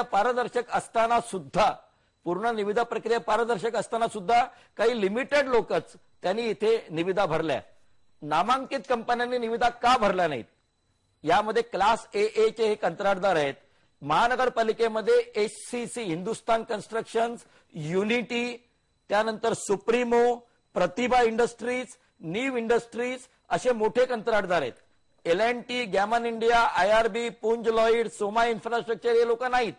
पारदर्शक असताना सुद्धा, पूर्ण निविदा प्रक्रिया पारदर्शक असताना सुद्धा काही लिमिटेड लोकच त्यांनी इथे निविदा भरल्या. नामांकित कंपन्यांनी निविदा का भरल्या नाहीत? यामध्ये क्लास ए चे हे कंत्राटदार आहेत. महानगरपालिकेमध्ये HCC, हिंदुस्तान कन्स्ट्रक्शन्स, युनिटी, त्यानंतर सुप्रीमो, प्रतिभा इंडस्ट्रीज, नीव इंडस्ट्रीज असे मोठे कंत्राटदार आहेत. L&T, गॅमन इंडिया, IRB, पुंज लॉइड, सोमा इन्फ्रास्ट्रक्चर हे लोक नाहीत.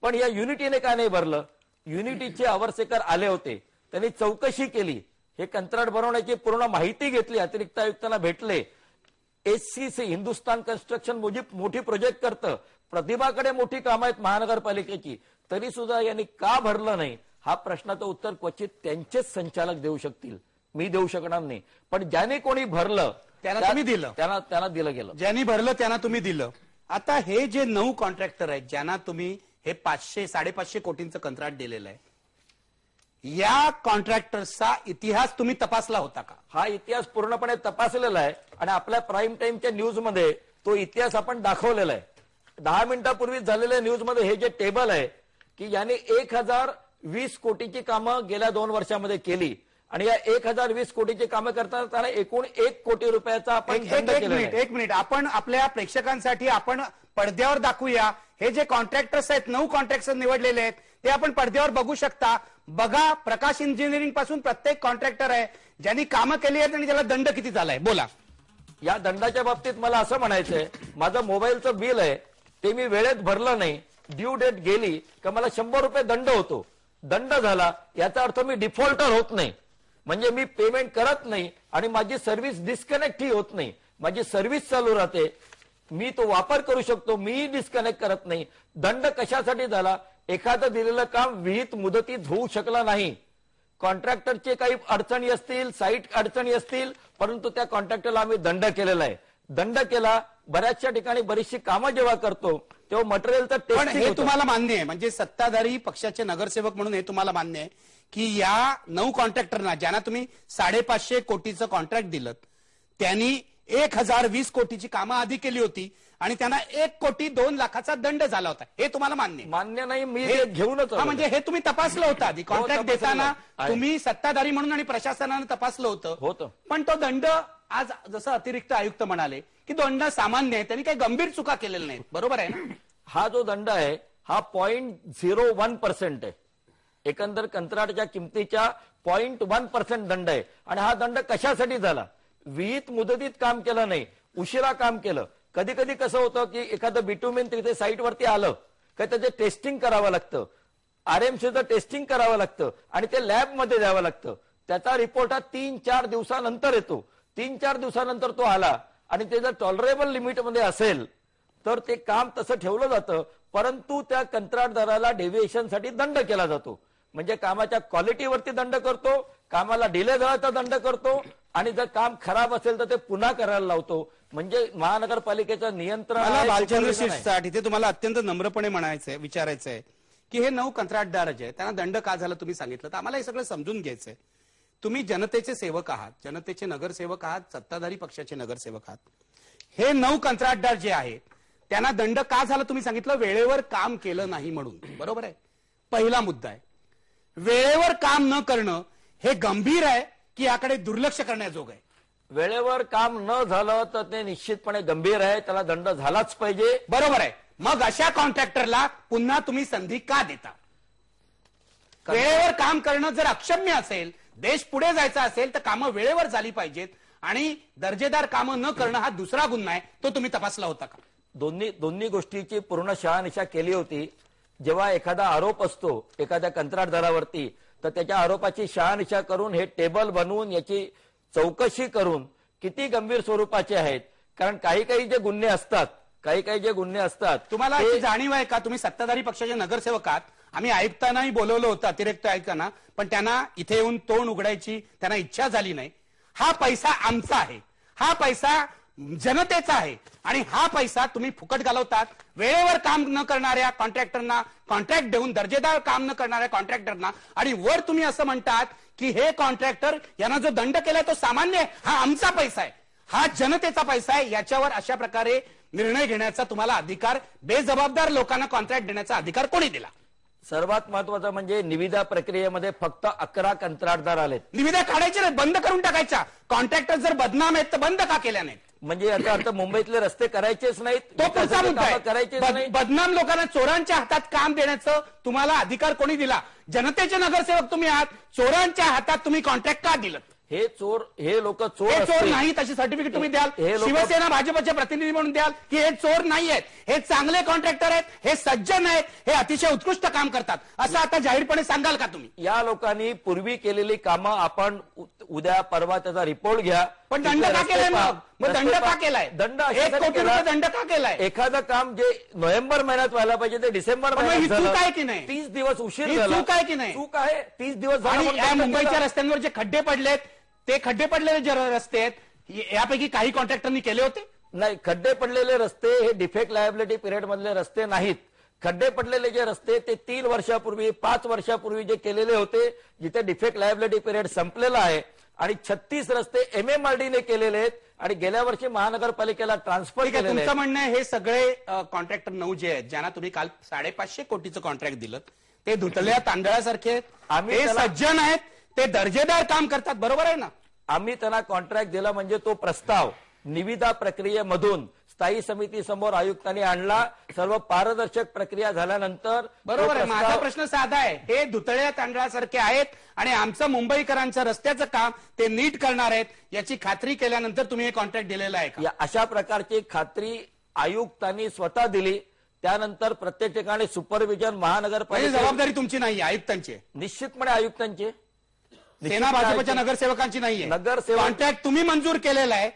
पण या युनिटीने का नाही भरलं? युनिटीचे अवरसेकर आले होते, त्यांनी चौकशी केली, हे कंत्राट बनवण्याची पूर्ण माहिती घेतली, अतिरिक्त आयुक्तांना भेटले. HCC, हिंदुस्तान कन्स्ट्रक्शन मोठी प्रोजेक्ट करतं, प्रतिभाकडे मोठी कामं आहेत महानगरपालिकेची, तरी सुद्धा यांनी का भरलं नाही? हा प्रश्नाचं उत्तर क्वचित त्यांचेच संचालक देऊ शकतील, मी देऊ शकणार नाही. पण ज्याने कोणी भरलं त्यांना तुम्ही दिलं, त्यांना दिलं गेलं. ज्यांनी भरलं त्यांना तुम्ही दिलं. आता हे जे 9 कॉन्ट्रॅक्टर आहेत ज्यांना तुम्ही हे 500-550 कोटींचं कंत्राट दिलेलं आहे, या कॉन्ट्रॅक्टर्सचा इतिहास तुम्ही तपासला होता का? हा इतिहास पूर्णपणे तपासलेला आहे आणि आपल्या प्राईम टाइमच्या न्यूजमध्ये तो इतिहास आपण दाखवलेला आहे. 10 मिनिटापूर्वी झालेल्या न्यूजमध्ये हे जे टेबल आहे की यांनी 1020 कोटीची कामं गेल्या 2 वर्षामध्ये केली आणि या 1020 कोटीची कामं करताना त्याला एकूण 1 कोटी रुपयाचा आपण दंड केलेला आहे. एक मिनिट आपण आपल्या प्रेक्षकांसाठी आपण पडद्यावर दाखवूया. हे जे कॉन्ट्रॅक्टर्स आहेत, 9 कॉन्ट्रॅक्टर्स निवडलेले आहेत, ते आपण पडद्यावर बघू शकता. बघा, प्रकाश इंजिनिअरिंग पासून प्रत्येक कॉन्ट्रॅक्टर आहे ज्यांनी कामं केली आहेत आणि त्याला दंड किती झालाय बोला. या दंडाच्या बाबतीत मला असं म्हणायचंय, माझं मोबाईलचं बिल आहे ते मी वेळेत भरलं नाही, ड्यू डेट गेली का मला 100 रुपये दंड होतो. दंड झाला याचा अर्थ मी डिफॉल्टर होत नाही, म्हणजे मी पेमेंट करत नाही आणि माझी सर्व्हिस डिस्कनेक्ट ही होत नाही, माझी सर्व्हिस चालू राहते, मी तो वापर करू शकतो, मी डिस्कनेक्ट करत नाही. दंड कशासाठी झाला? एखादं दिलेलं काम विहित मुदतीत होऊ शकलं नाही, कॉन्ट्रॅक्टरचे काही अडचणी असतील, साईट अडचणी असतील, परंतु त्या कॉन्ट्रॅक्टरला आम्ही दंड केलेला आहे. दंड केला. बऱ्याचशा ठिकाणी बरीचशी कामं जेव्हा करतो तेव्हा मटेरियलचं टेस्टिंग हे तुम्हाला मान्य आहे, म्हणजे सत्ताधारी पक्षाचे नगरसेवक म्हणून हे तुम्हाला मान्य आहे की या 9 कॉन्ट्रॅक्टरना ज्यांना तुम्ही 550 कोटीचं कॉन्ट्रॅक्ट दिलं त्यांनी 1020 कोटीची कामं आधी केली होती आणि त्यांना 1,02,00,000चा दंड झाला होता, हे तुम्हाला मान्य? मान्य नाही, मी हे घेऊनच. म्हणजे हे तुम्ही तपासलं होतं आधी कॉन्ट्रॅक्ट देताना, तुम्ही सत्ताधारी म्हणून आणि प्रशासनाने तपासलं होतं. पण तो दंड आज जसं अतिरिक्त आयुक्त म्हणाले की दंड सामान्य आहे, त्यांनी काही गंभीर चुका केलेल्या नाहीत, बरोबर आहे ना? हा जो दंड आहे हा 0.01% आहे, एकंदर कंत्राटच्या किमतीच्या 0.1% दंड आहे. आणि हा दंड कशासाठी झाला? विहित मुदतीत काम केलं नाही, उशिरा काम केलं. कधी कधी कसं होतं की एखादं बिटुमिन तिथे साईटवरती आलं का त्याचे टेस्टिंग करावं लागतं, RMCचं टेस्टिंग करावं लागतं आणि ते लॅबमध्ये द्यावं लागतं. त्याचा रिपोर्ट हा 3-4 दिवसानंतर येतो. 3-4 दिवसानंतर तो आला आणि ते जर टॉलरेबल लिमिटमध्ये असेल तर ते काम तसं ठेवलं जातं, परंतु त्या कंत्राटदाराला डेव्हिएशनसाठी दंड केला जातो. म्हणजे कामाच्या क्वालिटीवरती दंड करतो, कामाला डिले झाला तर दंड करतो आणि जर काम खराब असेल तर ते पुन्हा करायला लावतो. म्हणजे महानगरपालिकेचं नियंत्रण. बालचंद्र शिरसाट, इथे तुम्हाला अत्यंत नम्रपणे म्हणायचंय, विचारायचंय की हे 9 कंत्राटदार जे त्यांना दंड का झाला तुम्ही सांगितलं, तर आम्हाला हे सगळं समजून घ्यायचंय. तुम्ही जनतेचे सेवक आहात, जनतेचे नगरसेवक आहात, सत्ताधारी पक्षाचे नगरसेवक आहात. हे 9 कंत्राटदार जे आहेत त्यांना दंड का झाला तुम्ही सांगितलं? वेळेवर काम केलं नाही म्हणून, बरोबर आहे? पहिला मुद्दा आहे. वेळेवर काम न करणं हे गंभीर आहे की याकडे दुर्लक्ष करण्याजोग आहे? वेळेवर काम न झालं तर ते निश्चितपणे गंभीर आहे, त्याला दंड झालाच पाहिजे, बरोबर आहे. मग अशा कॉन्ट्रॅक्टरला पुन्हा तुम्ही संधी का देता? वेळेवर काम करणं जर अक्षम्य असेल, देश पुढे जायचा असेल तर कामं वेळेवर झाली पाहिजेत आणि दर्जेदार कामं न करणं हा दुसरा गुन्हा आहे, तो तुम्ही तपासला होता का? दोन्ही गोष्टीची पूर्ण शहानिशा केली होती. जेव्हा एखादा आरोप असतो एखाद्या कंत्राटदारावरती तर त्याच्या आरोपाची शहानिशा करून हे टेबल बनवून याची चौकशी करून किती गंभीर स्वरूपाचे आहेत, कारण काही जे गुन्हे असतात तुम्हाला याची जाणीव आहे का? तुम्ही सत्ताधारी पक्षाचे नगरसेवक आहात, आम्ही आयुक्तांनाही बोलवलं होतं, अतिरिक्त आयुक्तांना, पण त्यांना इथे येऊन तोंड उघडायची त्यांना इच्छा झाली नाही. हा पैसा आमचा आहे, हा पैसा जनतेचा आहे आणि हा पैसा तुम्ही फुकट घालवतात. वेळेवर काम न करणाऱ्या कॉन्ट्रॅक्टरना कॉन्ट्रॅक्ट देऊन दर्जेदार काम न करणाऱ्या कॉन्ट्रॅक्टरना, आणि वर तुम्ही असं म्हणतात की हे कॉन्ट्रॅक्टर यांना जो दंड केलाय तो सामान्य आहे, हा आमचा पैसा आहे, हा जनतेचा पैसा आहे. याच्यावर अशा प्रकारे निर्णय घेण्याचा तुम्हाला अधिकार, बेजबाबदार लोकांना कॉन्ट्रॅक्ट देण्याचा अधिकार कोणी दिला? सर्वात महत्वाचं म्हणजे निविदा प्रक्रियेमध्ये फक्त 11 कंत्राटदार आलेत. निविदा काढायच्या नाहीत, बंद करून टाकायच्या. कॉन्ट्रॅक्टर जर बदनाम आहेत तर बंद का केल्या नाहीत? म्हणजे याचा अर्थ मुंबईतले रस्ते करायचेच नाहीत, तो पुढचा मुद्दा आहे. करायचेच नाही. बदनाम लोकांना, चोरांच्या हातात काम देण्याचं तुम्हाला अधिकार कोणी दिला? जनतेचे नगरसेवक तुम्ही आहात, चोरांच्या हातात तुम्ही कॉन्ट्रॅक्ट का दिलं? हे चोर, हे लोक चोर हे चोर असतील. नाहीत अशी सर्टिफिकेट तुम्ही द्याल? हे लोकं- शिवसेना भाजपचे प्रतिनिधी म्हणून द्याल की हे चोर नाही आहेत, हे चांगले कॉन्ट्रॅक्टर आहेत, हे सज्जन आहेत, हे अतिशय उत्कृष्ट काम करतात, असं आता जाहीरपणे सांगाल का तुम्ही? या लोकांनी पूर्वी केलेली कामं आपण उद्या परवा त्याचा रिपोर्ट घ्या. पण दंड का केलाय मग दंड का केलाय? दंड 1 कोटी रुपये दंड का केलाय? एखादं काम जे नोव्हेंबर महिन्यात व्हायला पाहिजे ते डिसेंबर पण ही महिन्यात चूक झालं. आहे की नाही? 30 दिवस उशीर ही झाला. चूक आहे की नाही? चूक आहे. 30 दिवस झाले आणि म्हणून या दंड मुंबईच्या केला. रस्त्यांवर जे खड्डे पडलेत, ते खड्डे पडलेले जे रस्ते आहेत यापैकी काही कॉन्ट्रॅक्टरनी केले होते? नाही, खड्डे पडलेले रस्ते हे डिफेक्ट लायबिलिटी पिरियड मधले रस्ते नाहीत. खड्डे पडलेले जे रस्ते ते 3 वर्षापूर्वी 5 वर्षापूर्वी जे केलेले होते, जिथे डिफेक्ट लायबिलिटी पिरियड संपलेला आहे. आणि 36 रस्ते MMRDने केलेले आहेत आणि गेल्या वर्षी महानगरपालिकेला ट्रान्सफर ठीक आहे, केलेले तुमचं आहेत. म्हणणं आहे हे सगळे कॉन्ट्रॅक्टर 9 जे आहेत, ज्यांना तुम्ही काल 550 कोटीचं कॉन्ट्रॅक्ट दिलं, ते धुतल्या तांदळासारखे आहेत, आम्ही ते त्याला- सज्जन आहेत, ते दर्जेदार काम करतात, बरोबर आहे ना? आम्ही त्यांना कॉन्ट्रॅक्ट दिला म्हणजे तो प्रस्ताव निविदा प्रक्रियेमधून स्थायी समितीसमोर आयुक्तांनी आणला. सर्व पारदर्शक प्रक्रिया झाल्यानंतर बरोबर आहे. तो माझा प्रस्ताव- प्रश्न साधा आहे, हे धुतळ्या तांदळासारखे आहेत आणि आमचं मुंबईकरांचं रस्त्याचं काम ते नीट करणार आहेत याची खात्री केल्यानंतर तुम्ही हे कॉन्ट्रॅक्ट दिलेलं आहे का? या अशा प्रकारची खात्री आयुक्तांनी स्वतः दिली. त्यानंतर प्रत्येक ठिकाणी सुपरविजन म्हणजे महानगरपालिका जबाबदारी तुमची नाही, आयुक्तांची आहे. निश्चितपणे आयुक्तांची. सेना भाजपच्या नगरसेवकांची नाहीये. नगरसेवक- कॉन्ट्रॅक्ट तुम्ही मंजूर केलेला आहे,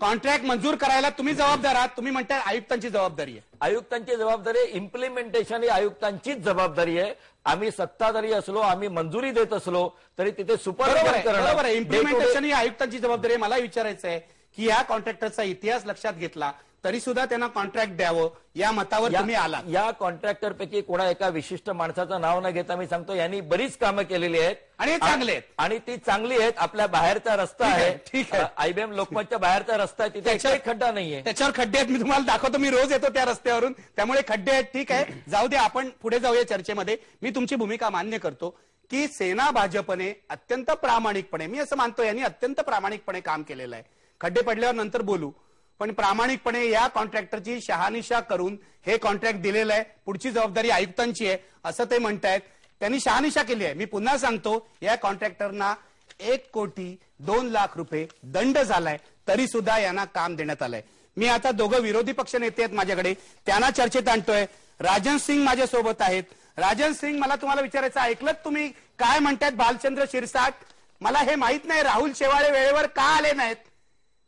कॉन्ट्रॅक्ट मंजूर करायला तुम्ही जबाबदार आहात. तुम्ही म्हणताय आयुक्तांची जबाबदारी आहे. आयुक्तांची जबाबदारी, इम्प्लिमेंटेशन ही आयुक्तांचीच जबाबदारी आहे. आम्ही सत्ताधारी असलो, आम्ही मंजुरी देत असलो तरी तिथे बरोबर सुपरविजन आहे, करणं बरोबर आहे. day to day- इम्प्लिमेंटेशन ही आयुक्तांची जबाबदारी आहे. मला विचारायचं आहे की या कॉन्ट्रॅक्टरचा इतिहास लक्षात घेतला तरी सुद्धा त्यांना कॉन्ट्रॅक्ट द्यावं या मतावर तुम्ही आलात. या कॉन्ट्रॅक्टर पैकी कोणा एका विशिष्ट माणसाचं नाव न घेता मी सांगतो, यांनी बरीच कामं केलेली आहेत आणि हे चांगले आहेत. आणि ती चांगली आहेत. आपल्या बाहेरचा रस्ता ठीक आहे, आहे, ठीक आहे. IBM लोकमतच्या बाहेरचा रस्ता आहे, तिथे त्याच्यावर- एकही खड्डा नाहीये. त्याच्यावर खड्डे आहेत, मी तुम्हाला दाखवतो. मी रोज येतो त्या रस्त्यावरून, त्यामुळे खड्डे आहेत. ठीक आहे, जाऊ दे, आपण पुढे जाऊया चर्चेमध्ये. मी तुमची भूमिका मान्य करतो की सेना भाजपने अत्यंत प्रामाणिकपणे, मी असं मानतो यांनी अत्यंत प्रामाणिकपणे काम केलेलं आहे. खड्डे पडल्यावर नंतर बोलू, पण प्रामाणिकपणे या कॉन्ट्रॅक्टरची शहानिशा करून हे कॉन्ट्रॅक्ट दिलेलं आहे. पुढची जबाबदारी आयुक्तांची आहे असं ते म्हणतायत. त्यांनी शहानिशा केली आहे. मी पुन्हा सांगतो, या कॉन्ट्रॅक्टरना 1,02,00,000 रुपये दंड झालाय, तरी सुद्धा यांना काम देण्यात आलंय. मी आता दोघं विरोधी पक्ष नेते आहेत माझ्याकडे, त्यांना चर्चेत आणतोय. राजन सिंग माझ्यासोबत आहेत. राजन सिंग, मला तुम्हाला विचारायचं, ऐकलं तुम्ही काय म्हणतायत भालचंद्र शिरसाट? मला हे माहित नाही राहुल शेवाळे वेळेवर का आले नाहीत.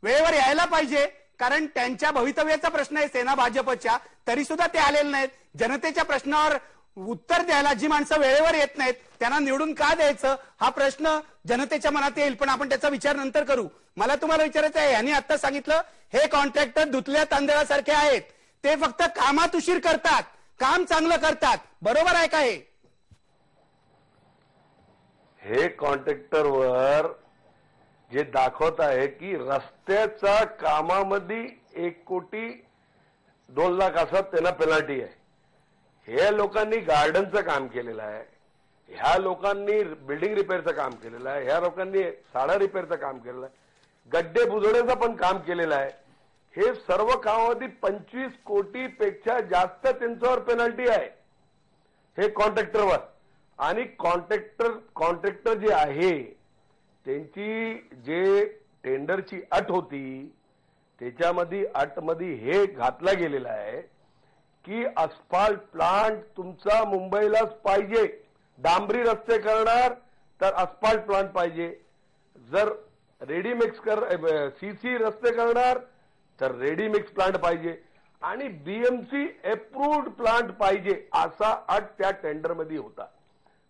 वेळेवर यायला पाहिजे, कारण त्यांच्या भवितव्याचा प्रश्न आहे सेना भाजपच्या, तरी सुद्धा ते आलेले नाहीत. जनतेच्या प्रश्नावर उत्तर द्यायला जी माणसं वेळेवर येत नाहीत त्यांना निवडून का द्यायचं हा प्रश्न जनतेच्या मनात येईल, पण आपण त्याचा विचार नंतर करू. मला तुम्हाला विचारायचं आहे, यांनी आता सांगितलं हे कॉन्ट्रॅक्टर धुतल्या तांदळासारखे आहेत, ते फक्त कामात उशीर करतात, काम चांगलं करतात, बरोबर आहे का? हे कॉन्ट्रॅक्टरवर जे दाखवत आहे की रस्त्याच्या कामामध्ये 1,02,00,000 असं त्यांना पेनल्टी आहे. हे लोकांनी गार्डनचं काम केलेलं आहे, ह्या लोकांनी बिल्डिंग रिपेअरचं काम केलेलं आहे, ह्या लोकांनी साडा रिपेअरचं काम केलेलं आहे, गड्डे बुजवण्याचं पण काम केलेलं आहे. हे सर्व कामामध्ये 25 कोटीपेक्षा जास्त त्यांच्यावर पेनल्टी आहे हे कॉन्ट्रॅक्टरवर. आणि कॉन्ट्रॅक्टर जे आहे त्यांची जे टेंडरची अट होती त्याच्यामध्ये अटमध्ये हे घातला गेलेला आहे की अस्फाल्ट प्लांट तुमचा मुंबईलाच पाहिजे. डांबरी रस्ते करणार तर अस्फाल्ट प्लांट पाहिजे, जर रेडीमिक्स सीसी रस्ते करणार तर रेडीमिक्स प्लांट पाहिजे आणि BMC अप्रूव्ड प्लांट पाहिजे, असा अट त्या टेंडरमध्ये होता.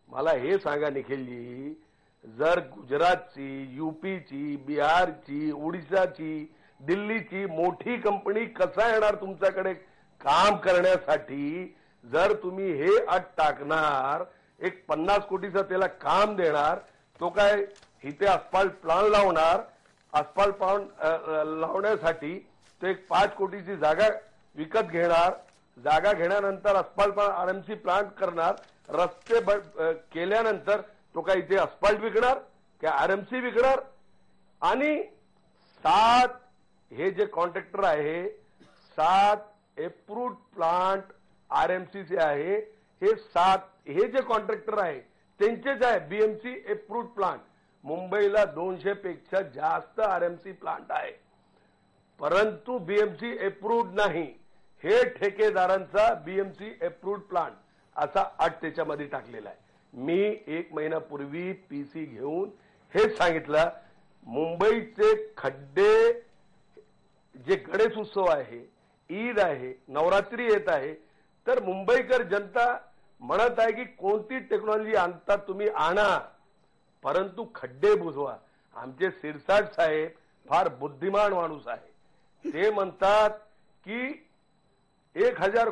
मला हे सांगा निखिलजी, जर गुजरातची, UPची, बिहारची, ओडिशाची, दिल्लीची मोठी कंपनी कसा येणार तुमच्याकडे काम करण्यासाठी? जर तुम्ही हे अट टाकणार, एक 50 कोटीचं त्याला काम देणार, तो काय इथे अस्फाल्ट प्लांट लावणार, अस्फाल्ट प्लांट लावण्यासाठी तो एक 5 कोटीची जागा विकत घेणार, जागा घेण्यानंतर अस्फाल्ट आरएमसी प्लांट करणार, रस्ते केल्यानंतर तो काय इथे अस्फाल्ट विकणार काय आरएमसी विकणार? आणि 7 हे जे कॉन्ट्रॅक्टर आहे 7 एप्रूव्ड प्लांट आरएमसीचे आहे, हे 7 हे जे कॉन्ट्रॅक्टर आहे त्यांचेच आहे बीएमसी एप्रूव्ड प्लांट. मुंबईला 200 पेक्षा जास्त आरएमसी प्लांट आहे, परंतु बीएमसी एप्रूव्ड नाही. हे ठेकेदारांचा बीएमसी एप्रूव्ड प्लांट असा अट त्याच्यामध्ये टाकलेला आहे. मी 1 महिन्यापूर्वी पीसी घेऊन हेच सांगितलं, मुंबईचे खड्डे जे गणेश उत्सव आहे, ईद आहे, नवरात्री येत आहे, तर मुंबईकर जनता म्हणत आहे की कोणती टेक्नॉलॉजी आणता तुम्ही आणा, परंतु खड्डे बुजवा. आमचे सिरसाट साहेब फार बुद्धिमान माणूस आहे. ते म्हणतात की 1000